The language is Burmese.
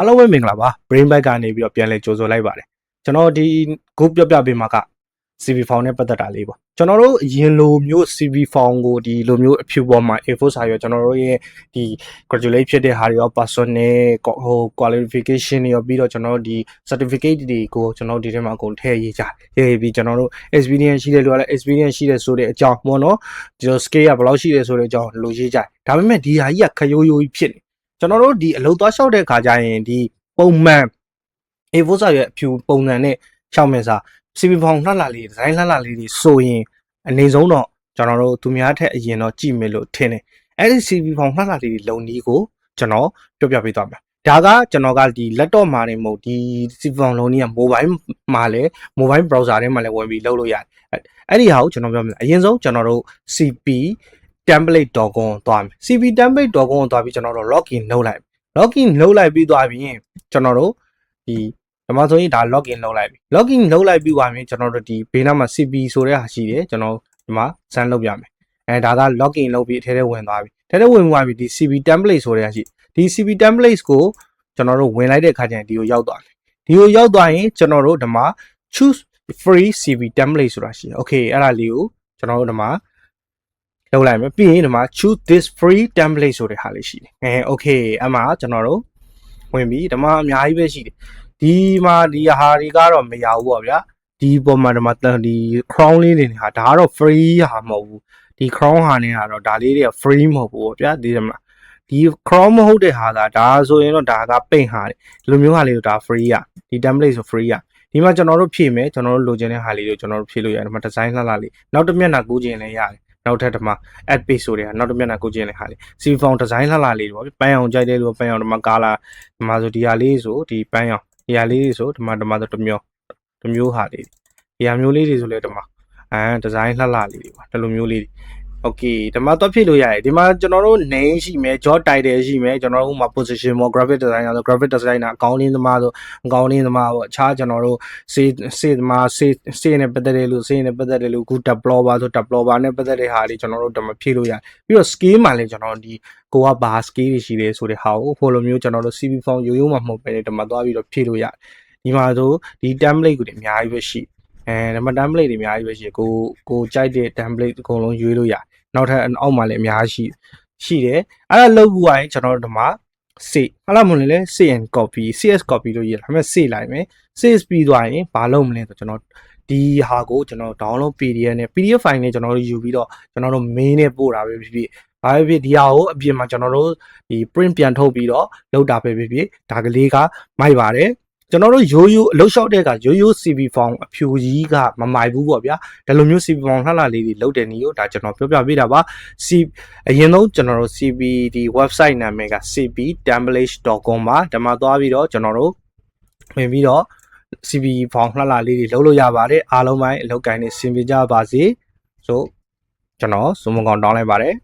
အားလုံးပဲမင်္ဂလာပါ brain bag ကနေပြီးတော့ပြန်လဲကြိုဆိုလိုက်ပါတယ်ကျွန်တော်ဒီ group ပြပေးမှာက CV form နဲ့ပတ်သက်တာလေးပေါ့ကျွန်တော်တို့အရင်လိုမျိုး CV form ကိုဒီလိုမျိုးအဖြူပေါ်မှာ A4 စာရွက်ကျွန်တော်တို့ရဲ့ဒီ graduate ဖြစ်တဲ့ဟာတွေရော personal ဟို qualification တွေရောပြီးတော့ကျွန်တော်တို့ဒီ certificate တွေကိုကျွန်တော်တို့ဒီထဲမှာအကုန်ထည့်ရေးကြရေးပြီးကျွန်တော်တို့ experience ရှိတဲ့လူကလည်း experience ရှိတဲ့ဆိုတဲ့အကြောင်းပေါ့နော်ဒီလို scale ကဘယ်လောက်ရှိတယ်ဆိုတဲ့အကြောင်းလိုရေးကြဒါပေမဲ့ဒီဟာကြီးကခရိုးရိုးကြီးဖြစ်နေကျွန်တော်တို့ဒီအလုပ်သွားလျှောက်တဲ့ခါကျရင်ဒီပုံမှန် A4 စာရွက်အဖြူပုံစံနဲ့ရှောက်မယ်စာ CV form လှလှလေးဒီဇိုင်းလှလှလေးတွေဆိုရင်အနေဆုံးတော့ကျွန်တော်တို့သူများထက်အရင်တော့ကြည့်မယ်လို့ထင်တယ်အဲ့ဒီ CV form လှလှလေးတွေလုံနည်းကိုကျွန်တော်ပြောပြပေးသွားမယ်ဒါကကျွန်တော်ကဒီ laptop မှာနေမဟုတ်ဒီ CV form လုံနည်းက mobile မှာလည်း mobile browser ထဲမှာလည်းဝင်ပြီးလုပ်လို့ရတယ်အဲ့ဒီဟာကိုကျွန်တော်ပြောမယ်အရင်ဆုံးကျွန်တော်တို့ CP template.com သွားမယ် CP template.com သွားပြီးကျွန်တော်တို့ login လုပ်လိုက်ပြီးသွားပြီးကျွန်တော်တို့ဒီမှာဆိုရင်ဒါ login လုပ်လိုက်ပြီ login လုပ်လိုက်ပြီးသွားပြီကျွန်တော်တို့ဒီဘေးနားမှာ CP ဆိုတဲ့ဟာရှိတယ်ကျွန်တော်ဒီမှာစမ်းလုပ်ပြမယ်ဒါက login လုပ်ပြီးအထဲထဲဝင်သွားပြီထဲထဲဝင်သွားပြီဒီ CP template ဆိုတဲ့ဟာရှိဒီ CP templates ကိုကျွန်တော်တို့ဝင်လိုက်တဲ့အခါကျရင်ဒီကိုရောက်သွားတယ်ဒီကိုရောက်သွားရင်ကျွန်တော်တို့ဒီမှာ choose free CP template ဆိုတာရှိတယ် okay အဲ့ဒါလေးကိုကျွန်တော်တို့ဒီမှာလုပ်လိုက်မယ်ပြီးရင်ဒီမှာ choose this free template ဆိုတဲ့ဟာလေးရှိတယ်okay အဲ့မှာကျွန်တော်တို့ဝင်ပြီးဒီမှာအများကြီးပဲရှိတယ်ဒီမှာဒီဟာတွေကတော့မရဘူးပေါ့ဗျာဒီပေါ်မှာဒီမှာဒီ crown လေးတွေဟာဒါကတော့ free ဟာမဟုတ်ဘူးဒီ crown ဟာနဲ့ကတော့ဒါလေးတွေက free မဟုတ်ဘူးပေါ့ဗျာဒီမှာဒီ crown မဟုတ်တဲ့ဟာဒါဆိုရင်တော့ဒါကပိတ်ဟာတယ်ဒီလိုမျိုးဟာလေးကိုဒါ free ရဒီ template ဆို free ရဒီမှာကျွန်တော်တို့ဖြည့်မယ်ကျွန်တော်တို့လိုချင်တဲ့ဟာလေးကိုကျွန်တော်တို့ဖြည့်လို့ရတယ်ဒီမှာ design လှလှလေးနောက်တစ်မျက်နှာကူးခြင်းလည်းရတယ်နောက်ထပ်ဒီမှာ add page ဆိုတဲ့ဟာနောက်တစ်မျက်နှာကူးခြင်းလည်းဟာလေး CV form design လှလှလေးပေါ့ပန်းအောင်ကြိုက်တဲ့လူပန်းအောင်ဒီမှာ color ဒီမှာဆိုဒီဟာလေးဆိုဒီပန်းအောင်ဒီဟာလေးတွေဆိုဒီမှာဆိုတစ်မျိုးဟာလေးဒီဟာမျိုးလေးတွေဆိုလဲဒီမှာဒီဇိုင်းလှလှလေးတွေပါဒီလိုမျိုးလေးတွေโอเคဒီမှာတော့ဖြည့်လို့ရတယ်ဒီမှာကျွန်တော်တို့ name ရှိမယ် job title ရှိမယ်ကျွန်တော်တို့မှာ position ပေါ့ graphic designer ဆို graphic designer အကောင့်လင်းသမားဆိုအကောင့်လင်းသမားပေါ့အခြားကျွန်တော်တို့ စေသမားစေနဲ့ပတ်သက်တဲ့လူစေနဲ့ပတ်သက်တဲ့လူခု developer ဆို developer နဲ့ပတ်သက်တဲ့ဟာတွေကျွန်တော်တို့ဒီမှာဖြည့်လို့ရတယ်ပြီးတော့ skill မှာလည်းကျွန်တော်တို့ဒီကိုကဘာ skill တွေရှိလဲဆိုတဲ့ဟာကိုဟိုလိုမျိုးကျွန်တော်တို့ CV form ရိုးမှာမဟုတ်ပဲဒီမှာသွားပြီးတော့ဖြည့်လို့ရတယ်ဒီမှာဆိုဒီ template ကိုအများကြီးပဲရှိဒီမှာ template တွေအများကြီးပဲရှိကိုကြိုက်တဲ့ template အကုန်လုံးရွေးလို့ရတယ်နောက်ထပ်အောက်မှာလည်းအများကြီးရှိတယ်အဲ့ဒါလုပ်ပြီးရင်ကျွန်တော်တို့ဒီမှာ save ဟာလာမလို့လေ save and copy cs copy လို့ရေးတာဒါပေမဲ့ save လိုက်မယ် save ပြီးသွားရင်ဘာလုပ်မလဲဆိုကျွန်တော်ဒီဟာကိုကျွန်တော် download PDF နဲ့ PDF file နဲ့ကျွန်တော်တို့ယူပြီးတော့ကျွန်တော်တို့ mail နဲ့ပို့တာပဲဖြစ်ဖြစ်ဘာပဲဖြစ်ဒီဟာကိုအပြင်မှာကျွန်တော်တို့ဒီ print ပြန်ထုတ်ပြီးတော့လုပ်တာပဲဖြစ်ဖြစ်ဒါကလေးကမိုက်ပါတယ်ကျွန်တော်တို့ရိုးအလုပ်လျှောက်တဲ့ကရိုး CV form အဖြူကြီးကမမိုက်ဘူးပေါ့ဗျာဒါလိုမျိုး CV form လှလှလေးတွေလုပ်တဲ့နည်းကိုဒါကျွန်တော်ပြောပြပေးတာပါအရင်ဆုံးကျွန်တော်တို့ CV ဒီ website နာမည်က cptemplate.com ပါဒါမှသွားပြီးတော့ကျွန်တော်တို့ဝင်ပြီးတော့ CV form လှလှလေးတွေလုပ်လို့ရပါတယ်အားလုံးပိုင်းအလုပ်ကိုင်းနေစင်ပြကြပါစေဆိုကျွန်တော်စုံမကောင်တောင်းလိုက်ပါတယ်